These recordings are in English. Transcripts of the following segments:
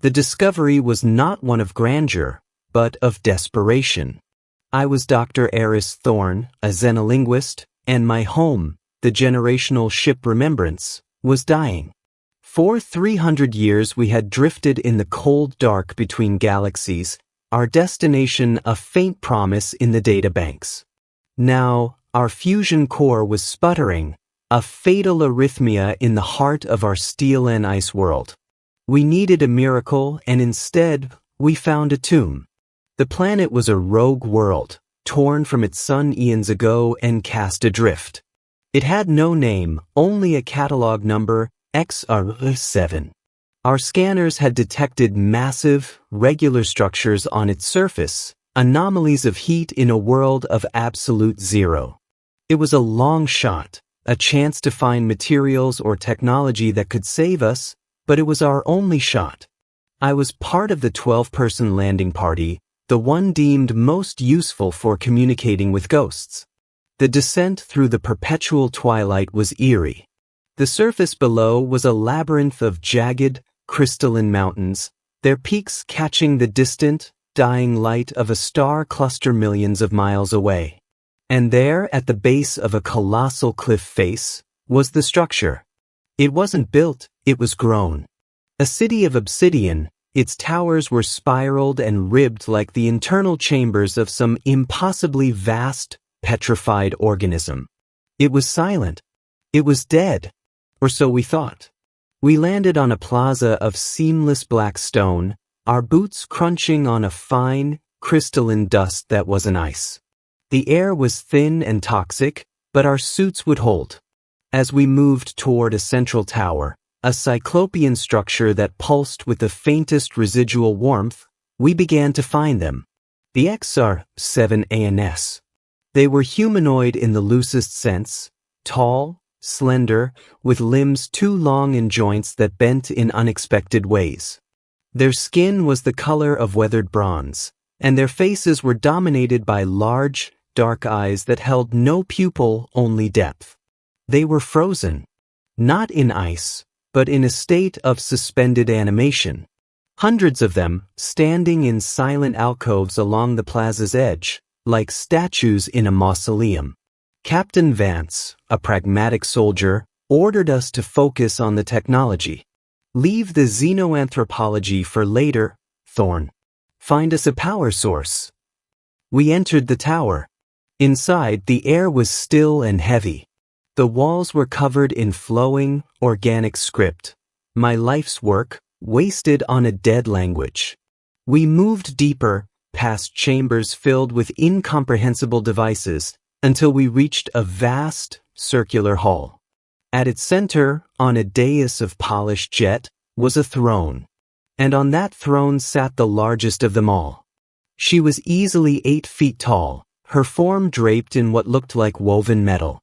The discovery was not one of grandeur, but of desperation. I was Dr. Aris Thorne, a xenolinguist, and my home, the generational ship Remembrance, was dying. For 300 years we had drifted in the cold dark between galaxies, our destination a faint promise in the databanks. Now, our fusion core was sputtering, a fatal arrhythmia in the heart of our steel and ice world. We needed a miracle, and instead, we found a tomb. The planet was a rogue world, torn from its sun eons ago and cast adrift. It had no name, only a catalog number, XR7. Our scanners had detected massive, regular structures on its surface, anomalies of heat in a world of absolute zero. It was a long shot, a chance to find materials or technology that could save us, but it was our only shot. I was part of the 12-person landing party, the one deemed most useful for communicating with ghosts. The descent through the perpetual twilight was eerie. The surface below was a labyrinth of jagged, crystalline mountains, their peaks catching the distant, dying light of a star cluster millions of miles away. And there, at the base of a colossal cliff face, was the structure. It wasn't built, it was grown. A city of Obsidian, its towers were spiraled and ribbed like the internal chambers of some impossibly vast, petrified organism. It was silent. It was dead. Or so we thought. We landed on a plaza of seamless black stone, our boots crunching on a fine, crystalline dust that wasn't ice. The air was thin and toxic, but our suits would hold. As we moved toward a central tower, a cyclopean structure that pulsed with the faintest residual warmth, we began to find them. The XR7ANS. They were humanoid in the loosest sense, tall, slender, with limbs too long and joints that bent in unexpected ways. Their skin was the color of weathered bronze, and their faces were dominated by large, dark eyes that held no pupil, only depth. They were frozen, not in ice, but in a state of suspended animation. Hundreds of them, standing in silent alcoves along the plaza's edge, like statues in a mausoleum. Captain Vance, a pragmatic soldier, ordered us to focus on the technology. Leave the xenoanthropology for later, Thorne. Find us a power source. We entered the tower. Inside, the air was still and heavy. The walls were covered in flowing, organic script. My life's work, wasted on a dead language. We moved deeper, past chambers filled with incomprehensible devices, until we reached a vast, circular hall. At its center, on a dais of polished jet, was a throne. And on that throne sat the largest of them all. She was easily 8 feet tall, her form draped in what looked like woven metal.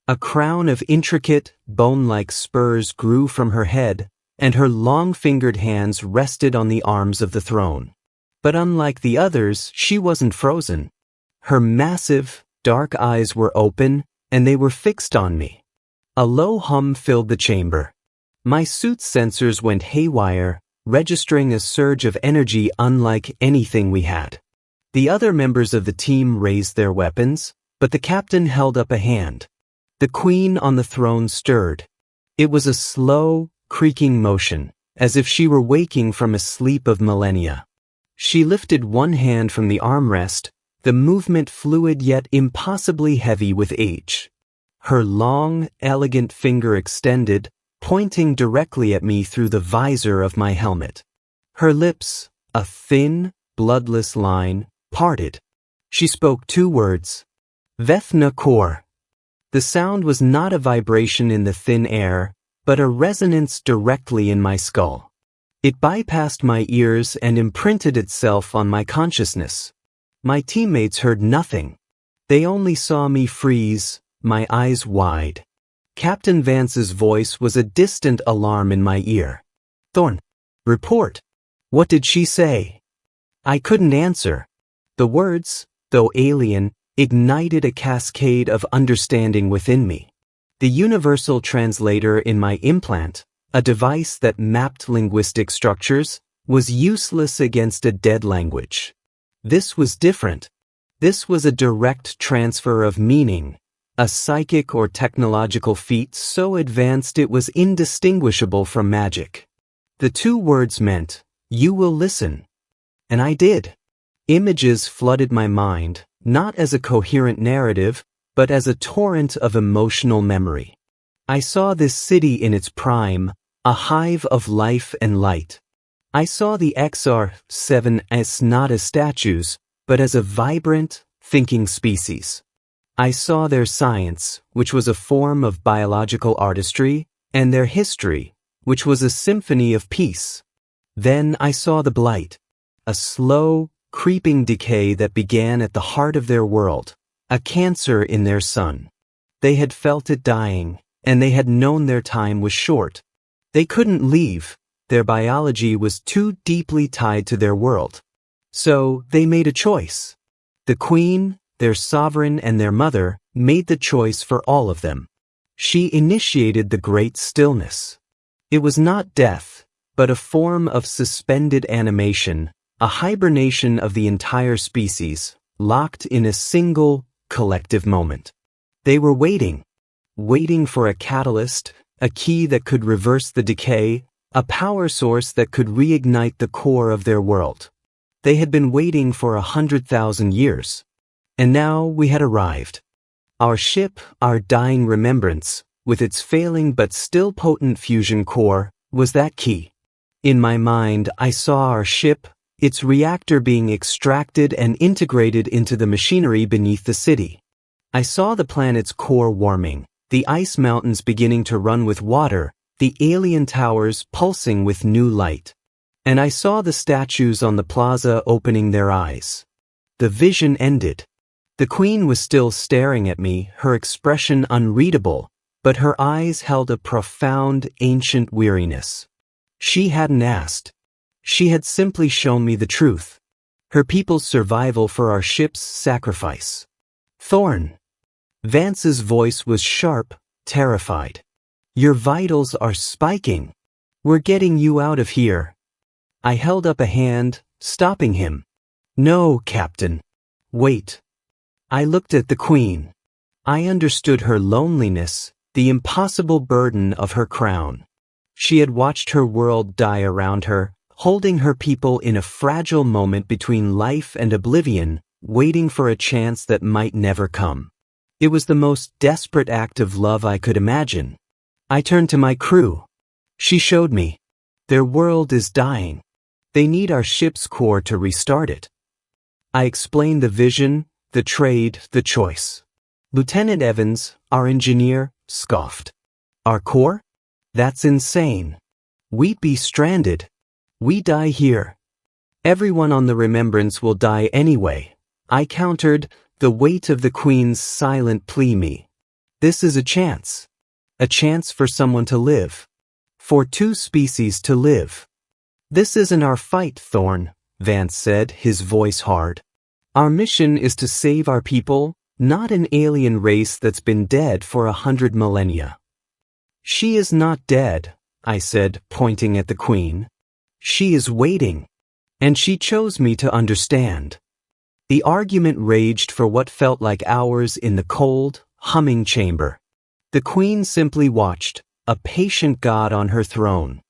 A crown of intricate, bone-like spurs grew from her head, and her long-fingered hands rested on the arms of the throne. But unlike the others, she wasn't frozen. Her massive, dark eyes were open, and they were fixed on me. A low hum filled the chamber. My suit's sensors went haywire, registering a surge of energy unlike anything we had. The other members of the team raised their weapons, but the captain held up a hand. The queen on the throne stirred. It was a slow, creaking motion, as if she were waking from a sleep of millennia. She lifted one hand from the armrest, the movement fluid yet impossibly heavy with age. Her long, elegant finger extended, pointing directly at me through the visor of my helmet. Her lips, a thin, bloodless line, parted. She spoke 2 words. Vethna Kor. The sound was not a vibration in the thin air, but a resonance directly in my skull. It bypassed my ears and imprinted itself on my consciousness. My teammates heard nothing. They only saw me freeze, my eyes wide. Captain Vance's voice was a distant alarm in my ear. Thorne, report. What did she say? I couldn't answer. The words, though alien, ignited a cascade of understanding within me. The universal translator in my implant, a device that mapped linguistic structures, was useless against a dead language. This was different. This was a direct transfer of meaning, a psychic or technological feat so advanced it was indistinguishable from magic. The two words meant, "You will listen." And I did. Images flooded my mind, not as a coherent narrative, but as a torrent of emotional memory. I saw this city in its prime, a hive of life and light. I saw the XR7 as not as statues, but as a vibrant, thinking species. I saw their science, which was a form of biological artistry, and their history, which was a symphony of peace. Then I saw the blight, a slow, creeping decay that began at the heart of their world, a cancer in their sun. They had felt it dying, and they had known their time was short. They couldn't leave. Their biology was too deeply tied to their world. So they made a choice. The queen, their sovereign, and their mother made the choice for all of them. She initiated the great stillness. It was not death, but a form of suspended animation, a hibernation of the entire species, locked in a single, collective moment. They were waiting for a catalyst, a key that could reverse the decay, a power source that could reignite the core of their world. They had been waiting for 100,000 years. And now we had arrived. Our ship, our dying Remembrance, with its failing but still potent fusion core, was that key. In my mind, I saw our ship, its reactor being extracted and integrated into the machinery beneath the city. I saw the planet's core warming, the ice mountains beginning to run with water, the alien towers pulsing with new light. And I saw the statues on the plaza opening their eyes. The vision ended. The queen was still staring at me, her expression unreadable, but her eyes held a profound, ancient weariness. She hadn't asked. She had simply shown me the truth. Her people's survival for our ship's sacrifice. Thorne. Vance's voice was sharp, terrified. Your vitals are spiking. We're getting you out of here. I held up a hand, stopping him. No, Captain. Wait. I looked at the queen. I understood her loneliness, the impossible burden of her crown. She had watched her world die around her, holding her people in a fragile moment between life and oblivion, waiting for a chance that might never come. It was the most desperate act of love I could imagine. I turned to my crew. She showed me. Their world is dying. They need our ship's core to restart it. I explained the vision, the trade, the choice. Lieutenant Evans, our engineer, scoffed. Our core? That's insane. We'd be stranded. We die here. Everyone on the Remembrance will die anyway. I countered, the weight of the Queen's silent plea me. This is a chance. A chance for someone to live. For two species to live. This isn't our fight, Thorne, Vance said, his voice hard. Our mission is to save our people, not an alien race that's been dead for 100 millennia. She is not dead, I said, pointing at the Queen. She is waiting. And she chose me to understand. The argument raged for what felt like hours in the cold, humming chamber. The Queen simply watched, a patient god on her throne.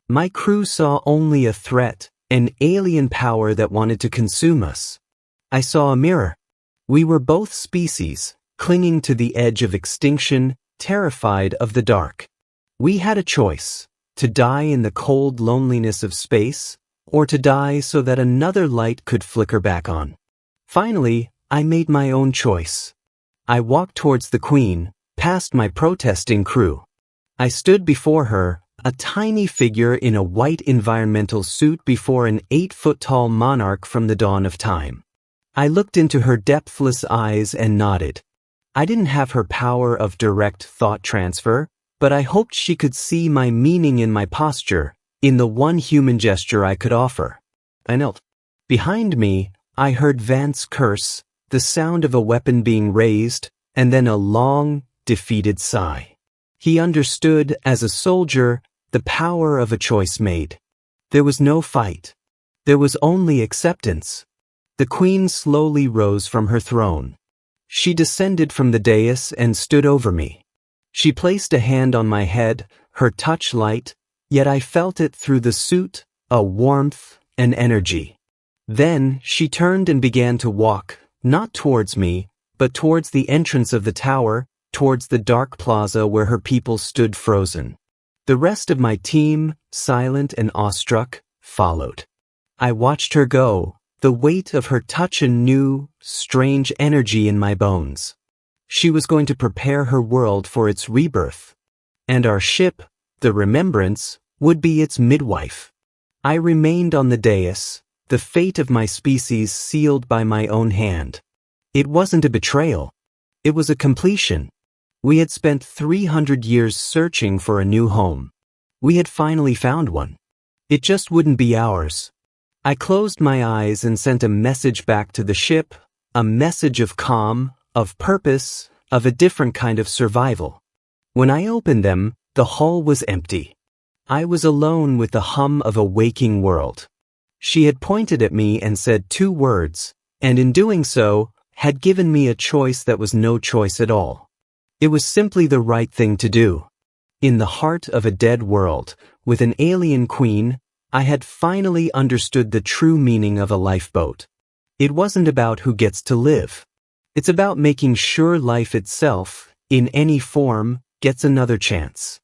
My crew saw only a threat, an alien power that wanted to consume us. I saw a mirror. We were both species, clinging to the edge of extinction, terrified of the dark. We had a choice, to die in the cold loneliness of space, or to die so that another light could flicker back on. Finally, I made my own choice. I walked towards the Queen, past my protesting crew. I stood before her, a tiny figure in a white environmental suit before an 8-foot-tall monarch from the dawn of time. I looked into her depthless eyes and nodded. I didn't have her power of direct thought transfer, but I hoped she could see my meaning in my posture, in the one human gesture I could offer. I knelt. Behind me, I heard Vance curse, the sound of a weapon being raised, and then a long, defeated sigh. He understood, as a soldier, the power of a choice made. There was no fight. There was only acceptance. The queen slowly rose from her throne. She descended from the dais and stood over me. She placed a hand on my head, her touch light, yet I felt it through the suit, a warmth, an energy. Then she turned and began to walk, not towards me, but towards the entrance of the tower, towards the dark plaza where her people stood frozen. The rest of my team, silent and awestruck, followed. I watched her go, the weight of her touch a new, strange energy in my bones. She was going to prepare her world for its rebirth. And our ship, the Remembrance, would be its midwife. I remained on the dais, the fate of my species sealed by my own hand. It wasn't a betrayal. It was a completion. We had spent 300 years searching for a new home. We had finally found one. It just wouldn't be ours. I closed my eyes and sent a message back to the ship, a message of calm, of purpose, of a different kind of survival. When I opened them, the hull was empty. I was alone with the hum of a waking world. She had pointed at me and said 2 words, and in doing so, had given me a choice that was no choice at all. It was simply the right thing to do. In the heart of a dead world, with an alien queen, I had finally understood the true meaning of a lifeboat. It wasn't about who gets to live. It's about making sure life itself, in any form, gets another chance.